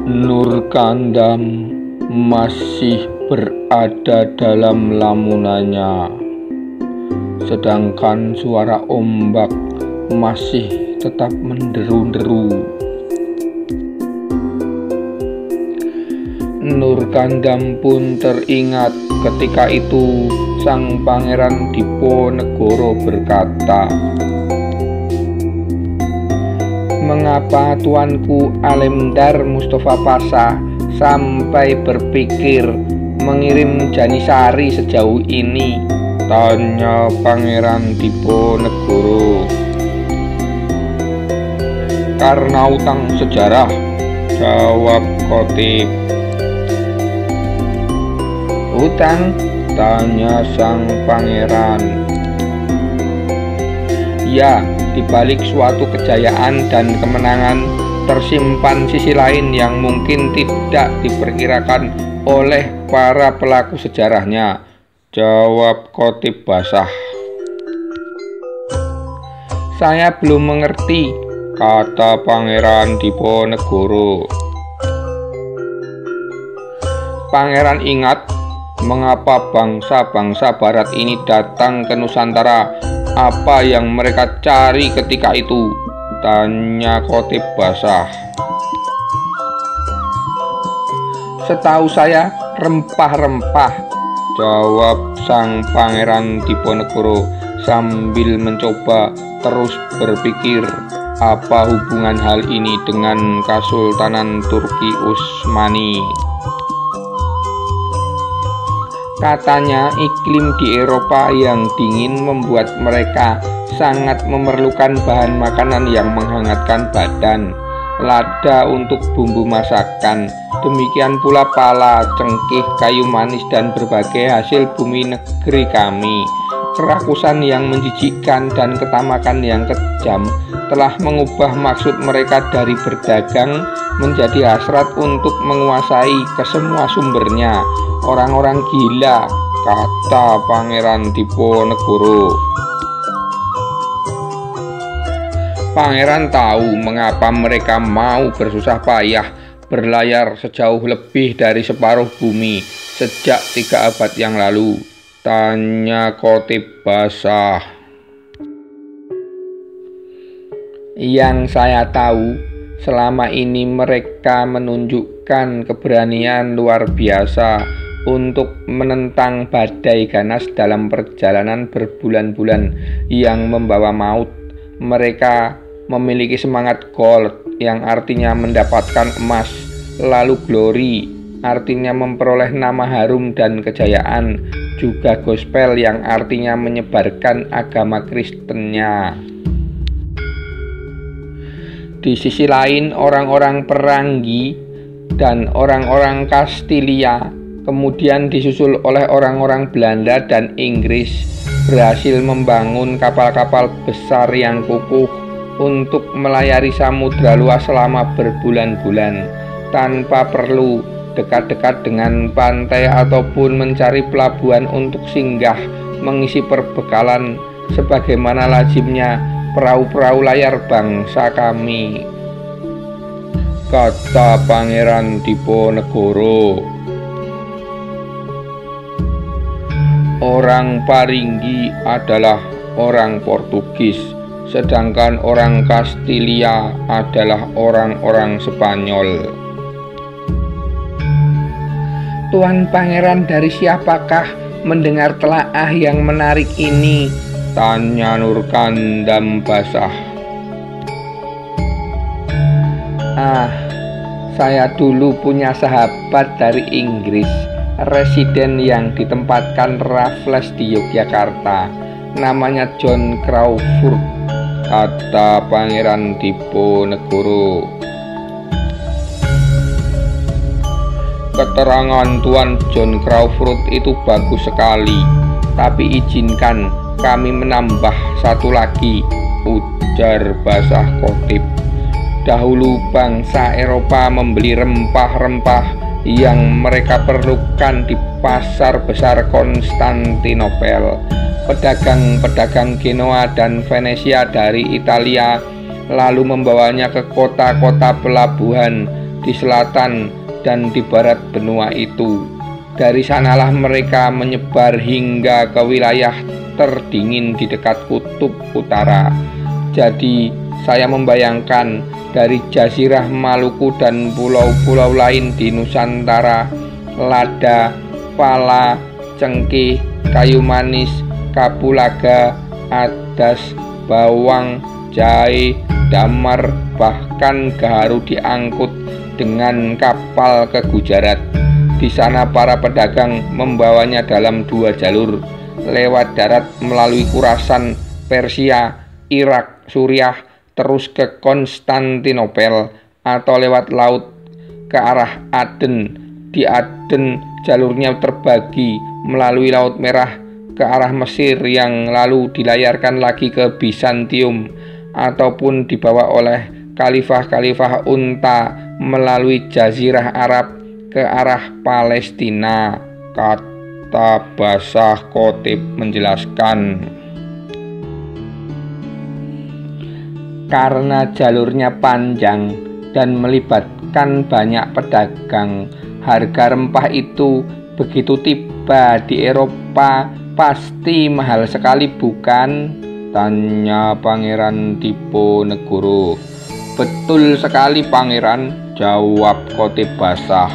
Nur Kandam masih berada dalam lamunannya, sedangkan suara ombak masih tetap menderu-deru. Nur Kandam pun teringat ketika itu sang Pangeran Diponegoro berkata, "Mengapa tuanku Alemdar Mustafa Pasha sampai berpikir mengirim Janisari sejauh ini?" tanya Pangeran Diponegoro. "Karena utang sejarah," jawab Kotip. "Utang?" tanya sang pangeran. "Ya, di balik suatu kejayaan dan kemenangan tersimpan sisi lain yang mungkin tidak diperkirakan oleh para pelaku sejarahnya," jawab Kotip basah. "Saya belum mengerti," kata Pangeran Diponegoro. Pangeran ingat mengapa bangsa-bangsa barat ini datang ke Nusantara. "Apa yang mereka cari ketika itu?" tanya Kotip basah. "Setahu saya rempah-rempah," jawab sang Pangeran Diponegoro sambil mencoba terus berpikir apa hubungan hal ini dengan Kesultanan Turki Utsmani. Katanya iklim di Eropa yang dingin membuat mereka sangat memerlukan bahan makanan yang menghangatkan badan, lada untuk bumbu masakan, demikian pula pala, cengkeh, kayu manis, dan berbagai hasil bumi negeri kami. Kerakusan yang menjijikkan dan ketamakan yang kejam telah mengubah maksud mereka dari berdagang menjadi hasrat untuk menguasai kesemua sumbernya. Orang-orang gila, kata Pangeran Diponegoro. Pangeran tahu mengapa mereka mau bersusah payah berlayar sejauh lebih dari separuh bumi sejak 3 abad yang lalu, tanya Kotip basah. Yang saya tahu, selama ini mereka menunjukkan keberanian luar biasa untuk menentang badai ganas dalam perjalanan berbulan-bulan yang membawa maut. Mereka memiliki semangat gold yang artinya mendapatkan emas, lalu glory artinya memperoleh nama harum dan kejayaan, juga gospel yang artinya menyebarkan agama Kristennya. Di sisi lain, orang-orang Peranggi dan orang-orang Kastilia, kemudian disusul oleh orang-orang Belanda dan Inggris, berhasil membangun kapal-kapal besar yang kukuh untuk melayari samudra luas selama berbulan-bulan tanpa perlu dekat-dekat dengan pantai ataupun mencari pelabuhan untuk singgah mengisi perbekalan sebagaimana lazimnya perahu-perahu layar bangsa kami, kata Pangeran Diponegoro. Orang Paringgi adalah orang Portugis, sedangkan orang Kastilia adalah orang-orang Spanyol. Tuan Pangeran dari siapakah mendengar telaah yang menarik ini? Tanya Nur Kandam basah. Saya dulu punya sahabat dari Inggris, residen yang ditempatkan Raffles di Yogyakarta, namanya John Crawfurd, kata Pangeran Diponegoro. Keterangan Tuan John Crawfurd itu bagus sekali, tapi izinkan kami menambah satu lagi, ujar basah Kotip. Dahulu bangsa Eropa membeli rempah-rempah yang mereka perlukan di pasar besar Konstantinopel. Pedagang-pedagang Genoa dan Venesia dari Italia lalu membawanya ke kota-kota pelabuhan di selatan dan di barat benua itu. Dari sanalah mereka menyebar hingga ke wilayah terdingin di dekat kutub utara. Jadi saya membayangkan dari Jazirah Maluku dan pulau-pulau lain di Nusantara, lada, pala, cengkeh, kayu manis, kapulaga, adas, bawang, jahe, damar, bahkan gaharu diangkut dengan kapal ke Gujarat. Di sana para pedagang membawanya dalam 2 jalur, lewat darat melalui Khurasan, Persia, Irak, Suriah, terus ke Konstantinopel, atau lewat laut ke arah Aden. Di Aden jalurnya terbagi melalui Laut Merah ke arah Mesir yang lalu dilayarkan lagi ke Bizantium, ataupun dibawa oleh khalifah-khalifah unta melalui Jazirah Arab ke arah Palestina, kata Basah Khatib menjelaskan. Karena jalurnya panjang dan melibatkan banyak pedagang, harga rempah itu begitu tiba di Eropa pasti mahal sekali, bukan? Tanya Pangeran Diponegoro. Betul sekali, Pangeran, jawab Khatib Basah.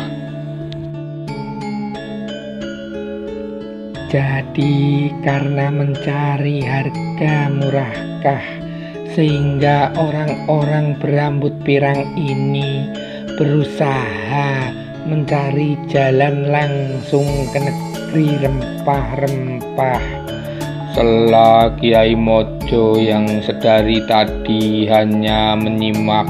Jadi karena mencari harga murahkah sehingga orang-orang berambut pirang ini berusaha mencari jalan langsung ke negeri rempah-rempah. Sela Kiai Mojo yang sedari tadi hanya menyimak.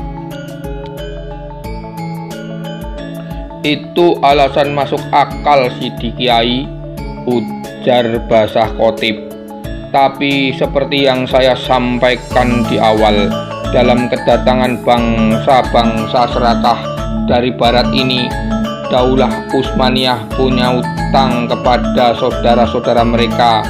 Itu alasan masuk akal Sidi Kiai, ujar Basah Khatib. Tapi seperti yang saya sampaikan di awal, dalam kedatangan bangsa-bangsa serakah dari barat ini, Daulah Utsmaniyah punya utang kepada saudara-saudara mereka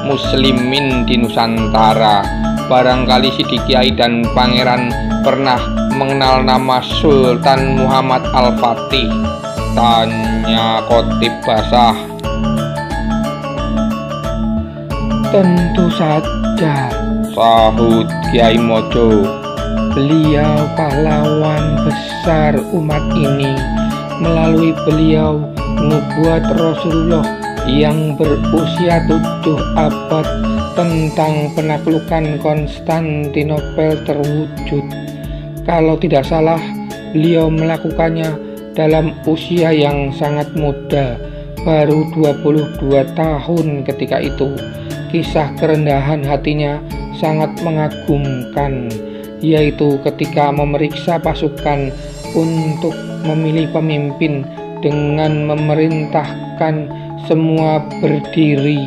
muslimin di Nusantara. Barangkali Sidi Kiai dan Pangeran pernah mengenal nama Sultan Muhammad Al-Fatih, tanya Khatib Basah. Tentu saja, sahut Kiai Mojo. Beliau pahlawan besar umat ini. Melalui beliau, nubuat Rasulullah yang berusia 7 abad tentang penaklukan Konstantinopel terwujud. Kalau tidak salah, beliau melakukannya dalam usia yang sangat muda, baru 22 tahun ketika itu. Kisah kerendahan hatinya sangat mengagumkan, yaitu ketika memeriksa pasukan untuk memilih pemimpin dengan memerintahkan semua berdiri,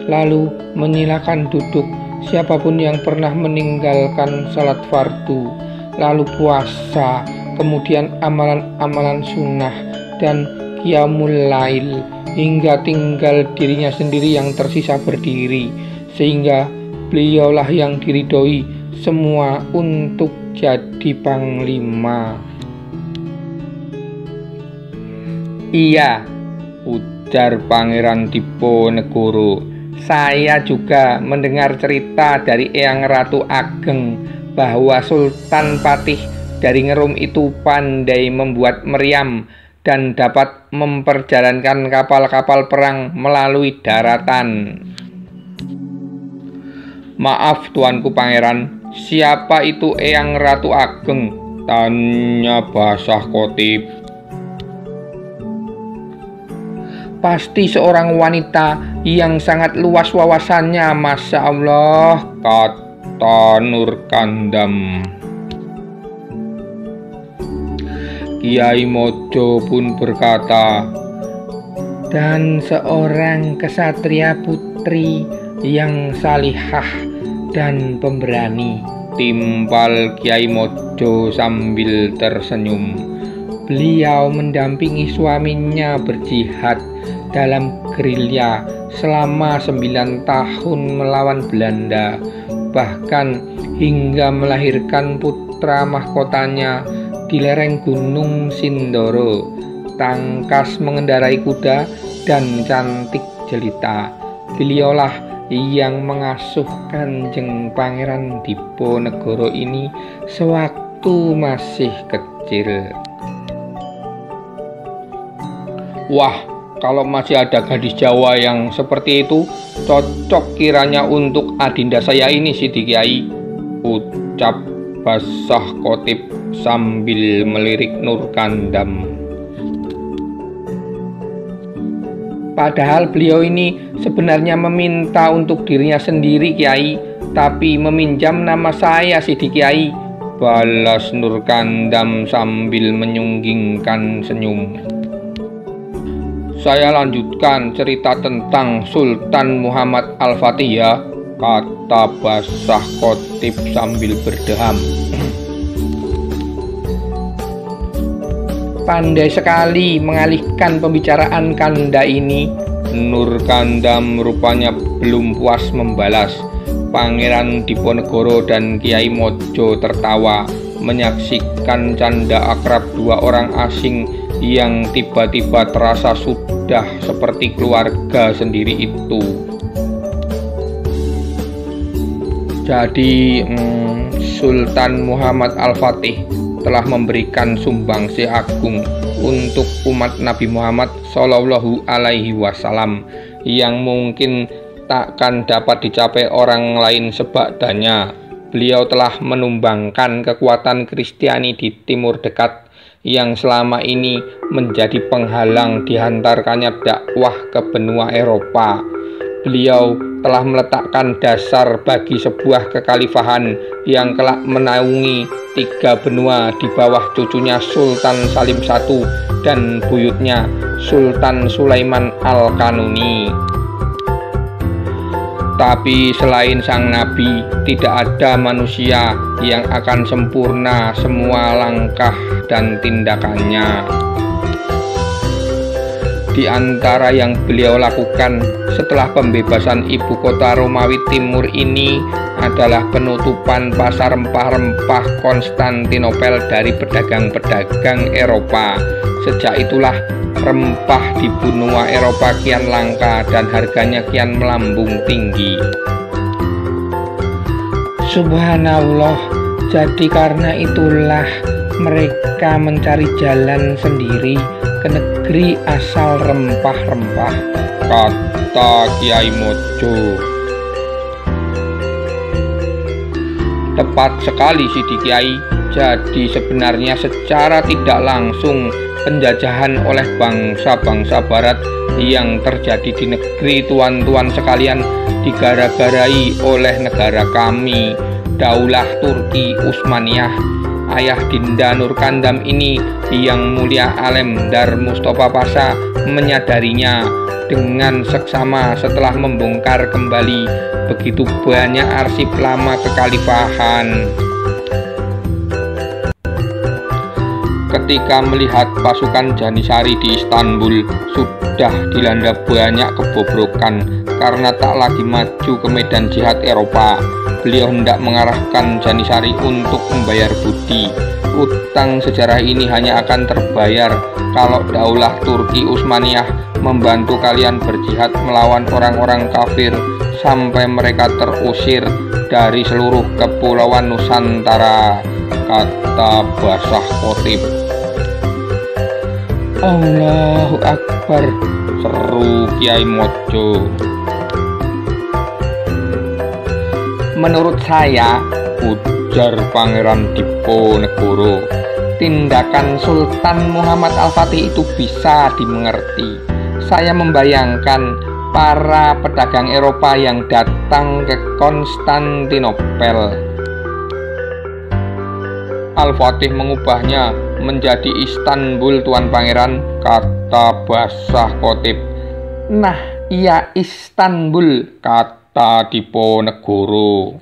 lalu menyilakan duduk siapapun yang pernah meninggalkan salat fardu, lalu puasa, kemudian amalan-amalan sunnah dan qiyamul lail, hingga tinggal dirinya sendiri yang tersisa berdiri, sehingga beliaulah yang diridhoi semua untuk jadi panglima. Iya, ujar Pangeran Diponegoro. Saya juga mendengar cerita dari Eyang Ratu Ageng bahwa Sultan Patih dari Ngerum itu pandai membuat meriam dan dapat memperjalankan kapal-kapal perang melalui daratan. Maaf Tuanku Pangeran, siapa itu Eyang Ratu Ageng? Tanya Basah Khatib. Pasti seorang wanita yang sangat luas wawasannya, Masya Allah, kata Nur Kandam. Kiai Mojo pun berkata, dan seorang kesatria putri yang salihah dan pemberani, timpal Kiai Mojo sambil tersenyum. Beliau mendampingi suaminya berjihad dalam gerilya selama 9 tahun melawan Belanda, bahkan hingga melahirkan putra mahkotanya di lereng Gunung Sindoro, tangkas mengendarai kuda dan cantik jelita. Beliaulah yang mengasuh Kanjeng Pangeran Diponegoro ini sewaktu masih kecil. Wah, kalau masih ada gadis Jawa yang seperti itu, cocok kiranya untuk adinda saya ini, Sidi Kiai, ucap Basah Khatib sambil melirik Nur Kandam. Padahal beliau ini sebenarnya meminta untuk dirinya sendiri, Kiai, tapi meminjam nama saya, Sidi Kiai, balas Nur Kandam sambil menyunggingkan senyum. Saya lanjutkan cerita tentang Sultan Muhammad Al-Fatih ya, kata Basah Khatib sambil berdeham. Pandai sekali mengalihkan pembicaraan Kanda ini. Nur Kandam rupanya belum puas membalas. Pangeran Diponegoro dan Kiai Mojo tertawa menyaksikan canda akrab dua orang asing yang tiba-tiba terasa sudah seperti keluarga sendiri itu. Jadi Sultan Muhammad Al-Fatih telah memberikan sumbangsih agung untuk umat Nabi Muhammad Shallallahu Alaihi Wasallam yang mungkin takkan dapat dicapai orang lain sebagainya. Beliau telah menumbangkan kekuatan Kristiani di Timur Dekat yang selama ini menjadi penghalang dihantarkannya dakwah ke benua Eropa. Beliau telah meletakkan dasar bagi sebuah kekhalifahan yang kelak menaungi 3 benua di bawah cucunya Sultan Salim I dan buyutnya Sultan Sulaiman Al-Kanuni. Tapi selain sang nabi, tidak ada manusia yang akan sempurna semua langkah dan tindakannya. Di antara yang beliau lakukan setelah pembebasan ibu kota Romawi Timur ini adalah penutupan pasar rempah-rempah Konstantinopel dari pedagang-pedagang Eropa. Sejak itulah rempah di benua Eropa kian langka dan harganya kian melambung tinggi. Subhanallah, jadi karena itulah mereka mencari jalan sendiri ke negeri asal rempah-rempah, kata Kiai Mojo. Tepat sekali Sidi Kiai. Jadi sebenarnya secara tidak langsung penjajahan oleh bangsa-bangsa barat yang terjadi di negeri tuan-tuan sekalian digara-garai oleh negara kami, Daulah Turki Utsmaniyah. Ayah Dinda Nur Kandam ini yang mulia Alem Dar Mustafa Pasha menyadarinya dengan seksama setelah membongkar kembali begitu banyak arsip lama kekhalifahan. Ketika melihat pasukan Janisari di Istanbul sudah dilanda banyak kebobrokan karena tak lagi maju ke medan jihad Eropa, beliau hendak mengarahkan Janisari untuk membayar budi. Utang sejarah ini hanya akan terbayar kalau Daulah Turki Utsmaniyah membantu kalian berjihad melawan orang-orang kafir sampai mereka terusir dari seluruh kepulauan Nusantara, kata Basah Khatib. Allahu Akbar, seru Kiai Mojo. Menurut saya, ujar Pangeran Diponegoro, tindakan Sultan Muhammad Al-Fatih itu bisa dimengerti. Saya membayangkan para pedagang Eropa yang datang ke Konstantinopel. Al-Fatih mengubahnya menjadi Istanbul, Tuan Pangeran, kata Basah Khatib. Nah, iya Istanbul, kata Diponegoro.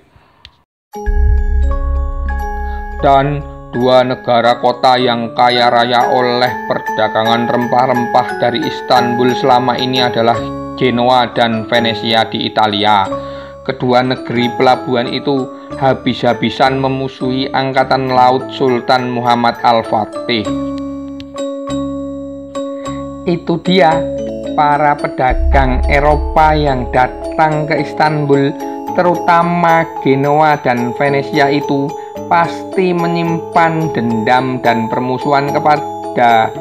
Dan 2 negara kota yang kaya raya oleh perdagangan rempah-rempah dari Istanbul selama ini adalah Genoa dan Venesia di Italia. kedua negeri pelabuhan itu habis-habisan memusuhi angkatan laut Sultan Muhammad Al-Fatih. Itu dia para pedagang Eropa yang datang ke Istanbul, terutama Genoa dan Venesia itu pasti menyimpan dendam dan permusuhan kepada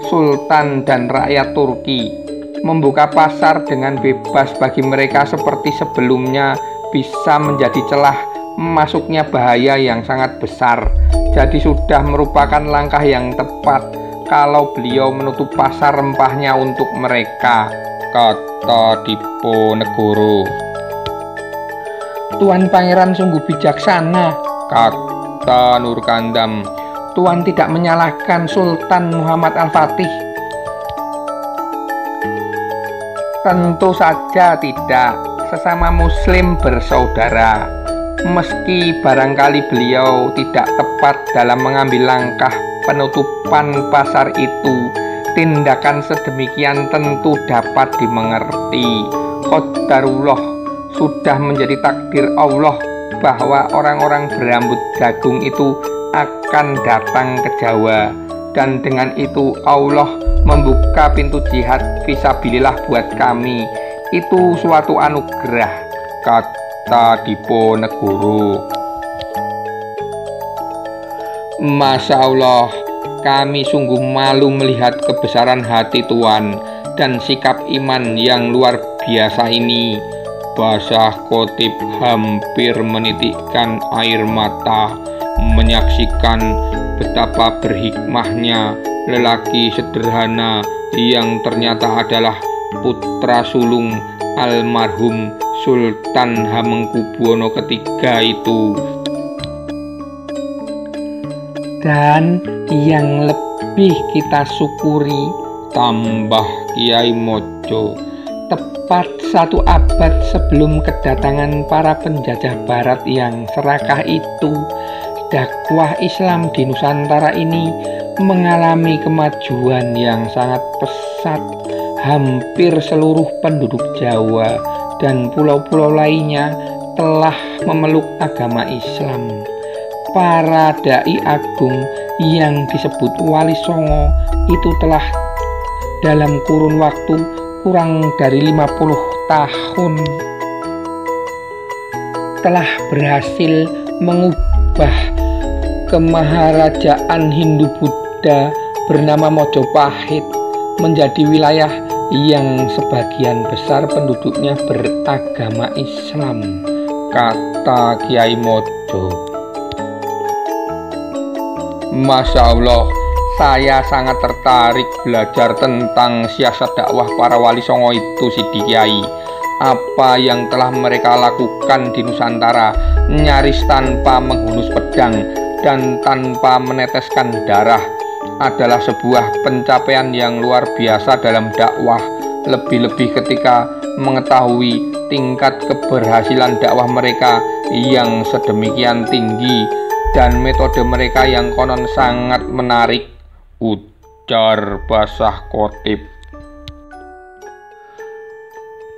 Sultan dan rakyat Turki. Membuka pasar dengan bebas bagi mereka seperti sebelumnya bisa menjadi celah masuknya bahaya yang sangat besar. Jadi sudah merupakan langkah yang tepat kalau beliau menutup pasar rempahnya untuk mereka, kata Diponegoro. Tuan Pangeran sungguh bijaksana, kata Nur Kandam. Tuan tidak menyalahkan Sultan Muhammad Al-Fatih. Tentu saja tidak, sesama muslim bersaudara. Meski barangkali beliau tidak tepat dalam mengambil langkah penutupan pasar itu, tindakan sedemikian tentu dapat dimengerti. Qadarullah, sudah menjadi takdir Allah bahwa orang-orang berambut jagung itu akan datang ke Jawa, dan dengan itu Allah membuka pintu jihad fisabilillah buat kami. Itu suatu anugerah, kata Diponegoro. Masya Allah, kami sungguh malu melihat kebesaran hati Tuan dan sikap iman yang luar biasa ini. Basah Khotib hampir menitikkan air mata menyaksikan betapa berhikmahnya lelaki sederhana yang ternyata adalah putra sulung almarhum Sultan Hamengkubuwono III itu. Dan yang lebih kita syukuri, tambah Kiai Mojo, tepat 1 abad sebelum kedatangan para penjajah barat yang serakah itu, dakwah Islam di Nusantara ini mengalami kemajuan yang sangat pesat. Hampir seluruh penduduk Jawa dan pulau-pulau lainnya telah memeluk agama Islam. Para dai agung yang disebut Wali Songo itu telah dalam kurun waktu kurang dari 50 tahun telah berhasil mengubah kemaharajaan Hindu Buddha bernama Mojopahit menjadi wilayah yang sebagian besar penduduknya beragama Islam, kata Kiai Mojo. Masya Allah, saya sangat tertarik belajar tentang siasat dakwah para wali songo itu, Sidi Kiai. Apa yang telah mereka lakukan di Nusantara nyaris tanpa menghunus pedang dan tanpa meneteskan darah adalah sebuah pencapaian yang luar biasa dalam dakwah, lebih-lebih ketika mengetahui tingkat keberhasilan dakwah mereka yang sedemikian tinggi dan metode mereka yang konon sangat menarik, ujar Basah Khotib.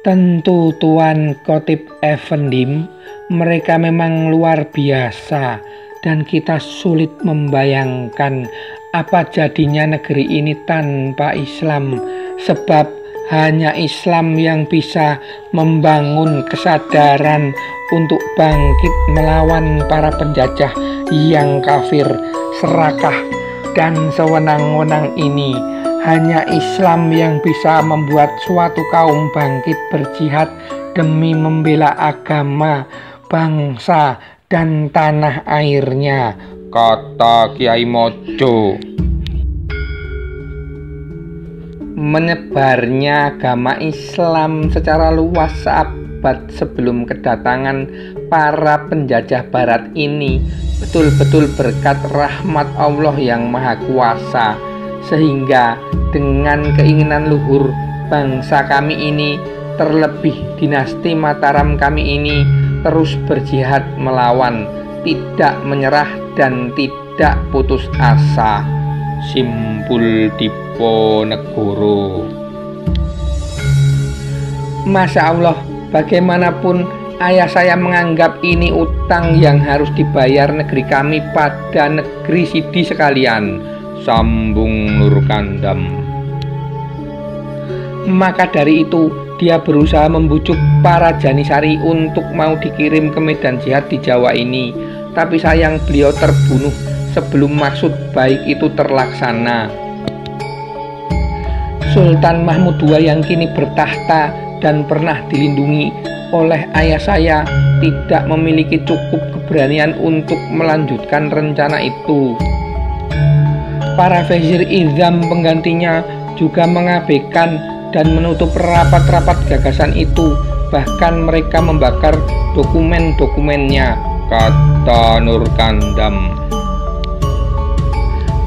Tentu Tuan Khotib Effendim, mereka memang luar biasa dan kita sulit membayangkan apa jadinya negeri ini tanpa Islam, sebab hanya Islam yang bisa membangun kesadaran untuk bangkit melawan para penjajah yang kafir, serakah, dan sewenang-wenang ini. Hanya Islam yang bisa membuat suatu kaum bangkit berjihad demi membela agama, bangsa, dan tanah airnya, kata Kiai Mojo. Menyebarnya agama Islam secara luas seabad sebelum kedatangan para penjajah barat ini betul-betul berkat rahmat Allah yang Maha Kuasa, sehingga dengan keinginan luhur bangsa kami ini, terlebih dinasti Mataram kami ini, terus berjihad melawan, tidak menyerah dan tidak putus asa. Simpul Diponegoro. Masya Allah, bagaimanapun Ayah saya menganggap ini utang yang harus dibayar negeri kami pada negeri Sidi sekalian, sambung Nurkandam. Maka dari itu dia berusaha membujuk para Janisari untuk mau dikirim ke medan jihad di Jawa ini. Tapi sayang beliau terbunuh sebelum maksud baik itu terlaksana. Sultan Mahmud II yang kini bertahta dan pernah dilindungi oleh ayah saya tidak memiliki cukup keberanian untuk melanjutkan rencana itu. Para vezir izam penggantinya juga mengabaikan dan menutup rapat-rapat gagasan itu, bahkan mereka membakar dokumen-dokumennya, kata Nurkandam.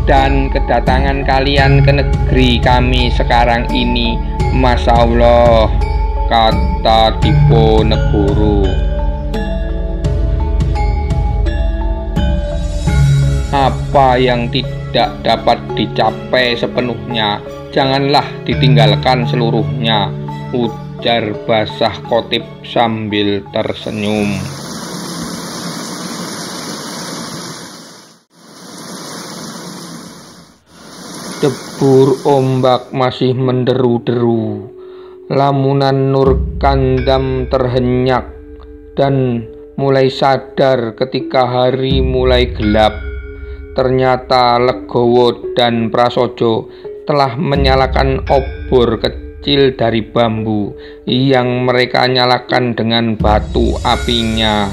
Dan kedatangan kalian ke negeri kami sekarang ini, Masya Allah, kata Diponegoro, apa yang tidak dapat dicapai sepenuhnya janganlah ditinggalkan seluruhnya, ujar Basah Khatib sambil tersenyum. Debur ombak masih menderu-deru. Lamunan Nurkandam terhenyak dan mulai sadar ketika hari mulai gelap. Ternyata Legowo dan Prasojo telah menyalakan obor kecil dari bambu yang mereka nyalakan dengan batu apinya.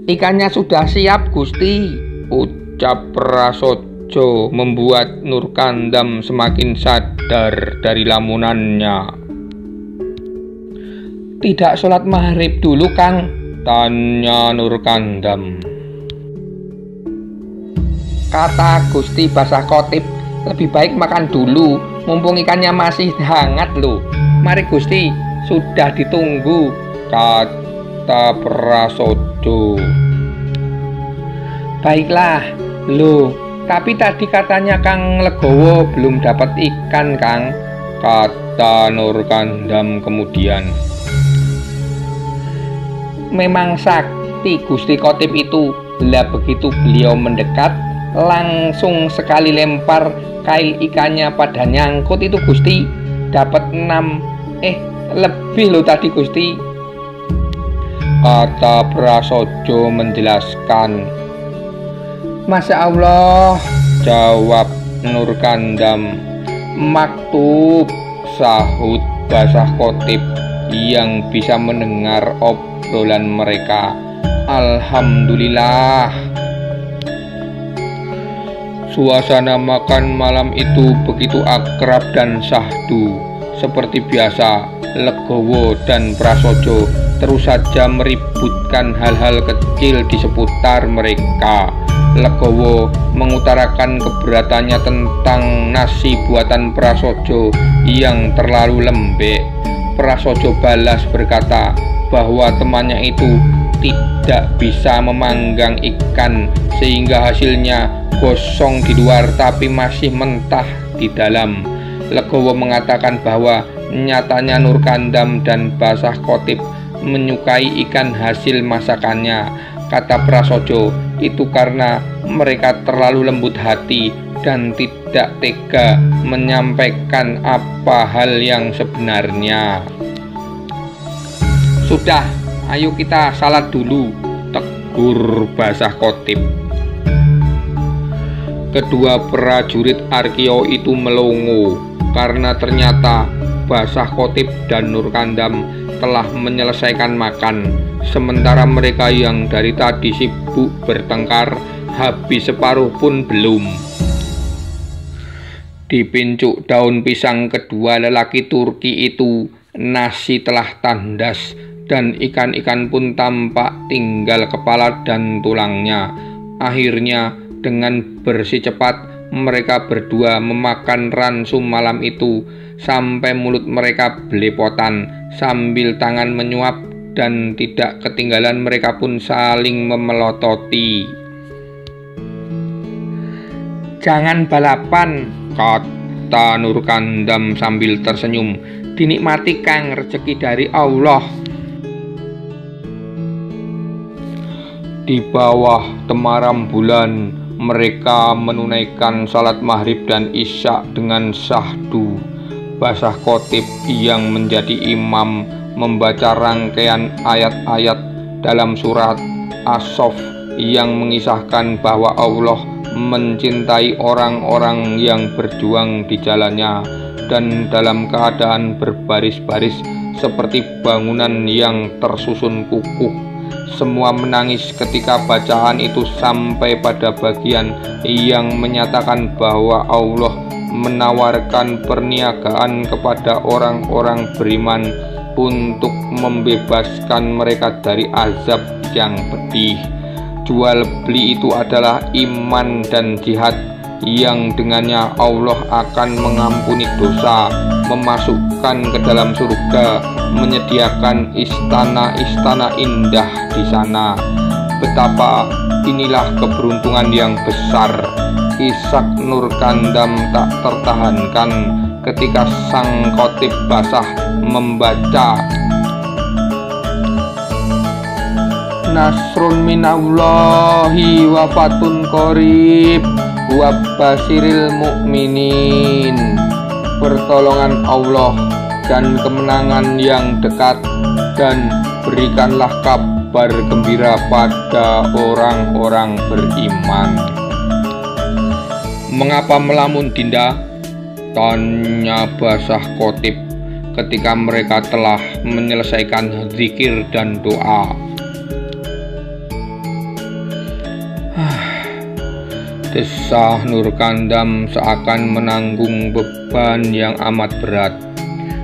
Ikannya sudah siap, Gusti, ucap Prasojo, membuat Nurkandam semakin sadar dari lamunannya. Tidak sholat maghrib dulu, Kang? Tanya Nurkandam. Kata Gusti Basah Khatib, lebih baik makan dulu, mumpung ikannya masih hangat loh. Mari Gusti, sudah ditunggu, kata Prasojo. Baiklah, loh, tapi tadi katanya Kang Legowo belum dapat ikan, Kang, kata Nurkandam kemudian. Memang sakti Gusti Khatib itu. Lah begitu beliau mendekat, langsung sekali lempar kail ikannya pada nyangkut itu, Gusti. Dapat 6, lebih loh tadi, Gusti, kata Prasojo menjelaskan. Masya Allah, jawab Nurkandam. Maktub, sahut Basah Khatib yang bisa mendengar obrolan mereka. Alhamdulillah. Suasana makan malam itu begitu akrab dan syahdu. Seperti biasa, Legowo dan Prasojo terus saja meributkan hal-hal kecil di seputar mereka. Legowo mengutarakan keberatannya tentang nasi buatan Prasojo yang terlalu lembek. Prasojo balas berkata bahwa temannya itu tidak bisa memanggang ikan sehingga hasilnya gosong di luar tapi masih mentah di dalam. Legowo mengatakan bahwa nyatanya Nurkandam dan Basah Khatib menyukai ikan hasil masakannya. Kata Prasojo, itu karena mereka terlalu lembut hati dan tidak tega menyampaikan apa hal yang sebenarnya. Sudah, ayo kita salat dulu, tegur Basah Khatib. Kedua prajurit Arkio itu melongo karena ternyata Basah Khatib dan Nurkandam telah menyelesaikan makan, sementara mereka yang dari tadi sibuk bertengkar habis separuh pun belum. Di pincuk daun pisang kedua lelaki Turki itu, nasi telah tandas dan ikan-ikan pun tampak tinggal kepala dan tulangnya. Akhirnya dengan bersih cepat mereka berdua memakan ransum malam itu sampai mulut mereka belepotan sambil tangan menyuap, dan tidak ketinggalan mereka pun saling memelototi. Jangan balapan, kata Nurkandam sambil tersenyum. dinikmati kang rezeki dari Allah. Di bawah temaram bulan, mereka menunaikan salat maghrib dan isya dengan syahdu. Basah Khotib yang menjadi imam membaca rangkaian ayat-ayat dalam surat As-Saff yang mengisahkan bahwa Allah mencintai orang-orang yang berjuang di jalannya dan dalam keadaan berbaris-baris seperti bangunan yang tersusun kukuh. Semua menangis ketika bacaan itu sampai pada bagian yang menyatakan bahwa Allah menawarkan perniagaan kepada orang-orang beriman untuk membebaskan mereka dari azab yang pedih. Jual beli itu adalah iman dan jihad yang dengannya Allah akan mengampuni dosa, memasukkan ke dalam surga, menyediakan istana-istana indah di sana. Betapa inilah keberuntungan yang besar. Ishak Nurkandam tak tertahankan ketika sang khotib basah membaca Nasrun minallahi wa fatun qarib wa basiril mu'minin. Pertolongan Allah dan kemenangan yang dekat, dan berikanlah kabar gembira pada orang-orang beriman. Mengapa melamun, Dinda? Tanya basah khotib ketika mereka telah menyelesaikan zikir dan doa. Desah Nurkandam seakan menanggung beban yang amat berat.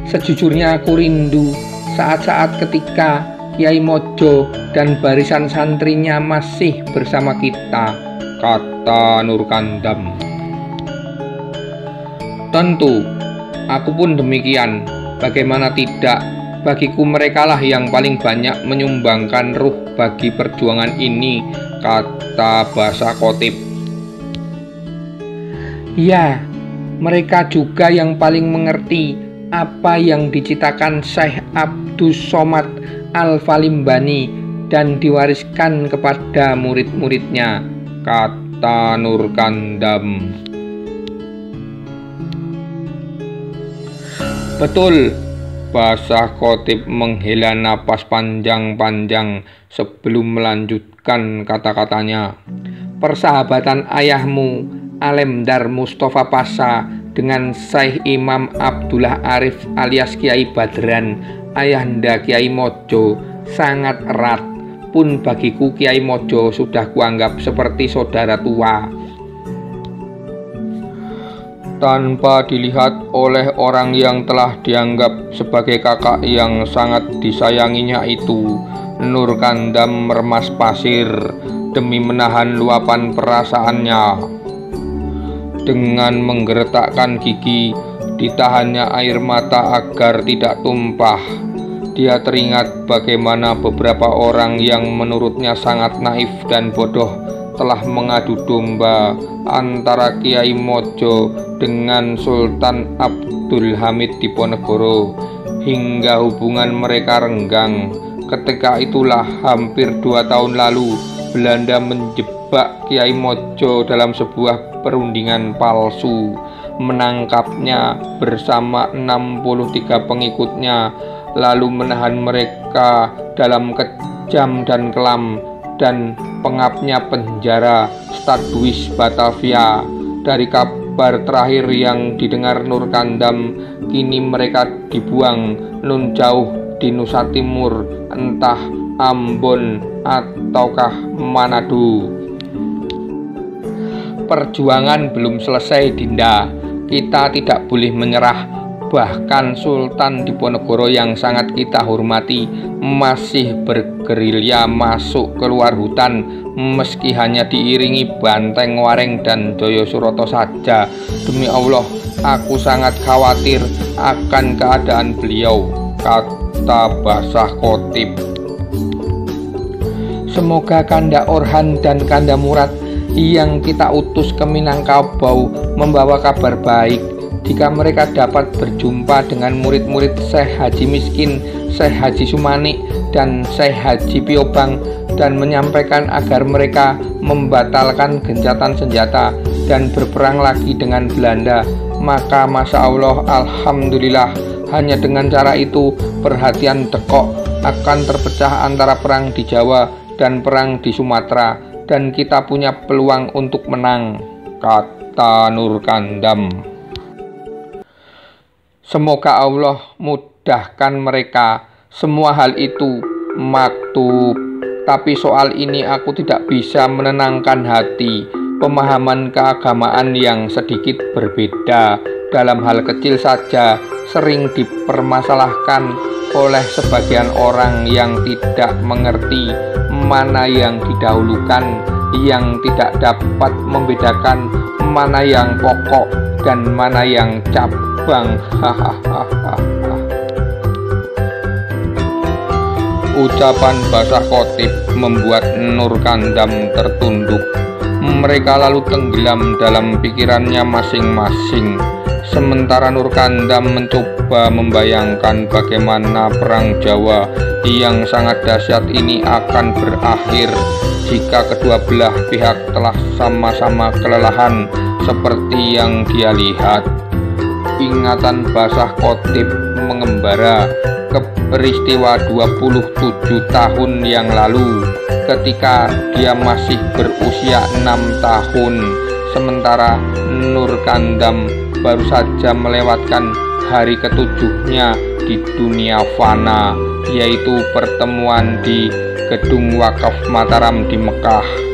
Sejujurnya aku rindu saat-saat ketika Kiai Mojo dan barisan santrinya masih bersama kita, kata Nurkandam. Tentu, aku pun demikian. Bagaimana tidak? Bagiku merekalah yang paling banyak menyumbangkan ruh bagi perjuangan ini, kata basah khotib. Ya, mereka juga yang paling mengerti apa yang diciptakan Syekh Abdus Somad Al-Falimbani dan diwariskan kepada murid-muridnya, kata Nurkandam. Betul, basah khotib menghela napas panjang-panjang sebelum melanjutkan kata-katanya. Persahabatan ayahmu Alemdar Mustafa Pasha dengan Syekh Imam Abdullah Arif alias Kiai Badran, ayahanda Kiai Mojo, sangat erat. Pun bagiku Kiai Mojo sudah kuanggap seperti saudara tua. Tanpa dilihat oleh orang yang telah dianggap sebagai kakak yang sangat disayanginya itu, Nurkandam meremas pasir demi menahan luapan perasaannya. Dengan menggeretakkan gigi, ditahannya air mata agar tidak tumpah. Dia teringat bagaimana beberapa orang yang menurutnya sangat naif dan bodoh telah mengadu domba antara Kiai Mojo dengan Sultan Abdul Hamid Diponegoro, hingga hubungan mereka renggang. Ketika itulah hampir 2 tahun lalu Belanda menjebak Kiai Mojo dalam sebuah perundingan palsu, menangkapnya bersama 63 pengikutnya, lalu menahan mereka dalam kejam dan kelam, dan pengapnya penjara Stadhuis Batavia. Dari kabar terakhir yang didengar Nurkandam, kini mereka dibuang nun jauh di Nusa Timur, entah Ambon ataukah Manado. Perjuangan belum selesai, Dinda. Kita tidak boleh menyerah. Bahkan Sultan Diponegoro yang sangat kita hormati masih bergerilya masuk keluar hutan, meski hanya diiringi Banteng Wareng dan Joyo Suroto saja. Demi Allah, aku sangat khawatir akan keadaan beliau, kata basah khotib. Semoga Kanda Orhan dan Kanda Murad yang kita utus ke Minangkabau membawa kabar baik. jika mereka dapat berjumpa dengan murid-murid Syekh Haji Miskin, Syekh Haji Sumanik, dan Syekh Haji Piobang dan menyampaikan agar mereka membatalkan gencatan senjata dan berperang lagi dengan Belanda, maka Masya Allah, Alhamdulillah, hanya dengan cara itu perhatian Dekok akan terpecah antara perang di Jawa dan perang di Sumatera, dan kita punya peluang untuk menang, kata Nur Kandam. Semoga Allah mudahkan mereka. Semua hal itu maktub. Tapi soal ini aku tidak bisa menenangkan hati. Pemahaman keagamaan yang sedikit berbeda dalam hal kecil saja sering dipermasalahkan oleh sebagian orang yang tidak mengerti mana yang didahulukan, yang tidak dapat membedakan mana yang pokok dan mana yang cabang. Ucapan basah khotib membuat Nur Kandam tertunduk. Mereka lalu tenggelam dalam pikirannya masing-masing. Sementara Nur Kandam mencoba membayangkan bagaimana perang Jawa yang sangat dahsyat ini akan berakhir jika kedua belah pihak telah sama-sama kelelahan seperti yang dia lihat. Ingatan basah khotib mengembara ke peristiwa 27 tahun yang lalu ketika dia masih berusia 6 tahun, sementara Nur Kandam baru saja melewatkan hari ketujuhnya di dunia fana, yaitu pertemuan di Gedung Wakaf Mataram di Mekah.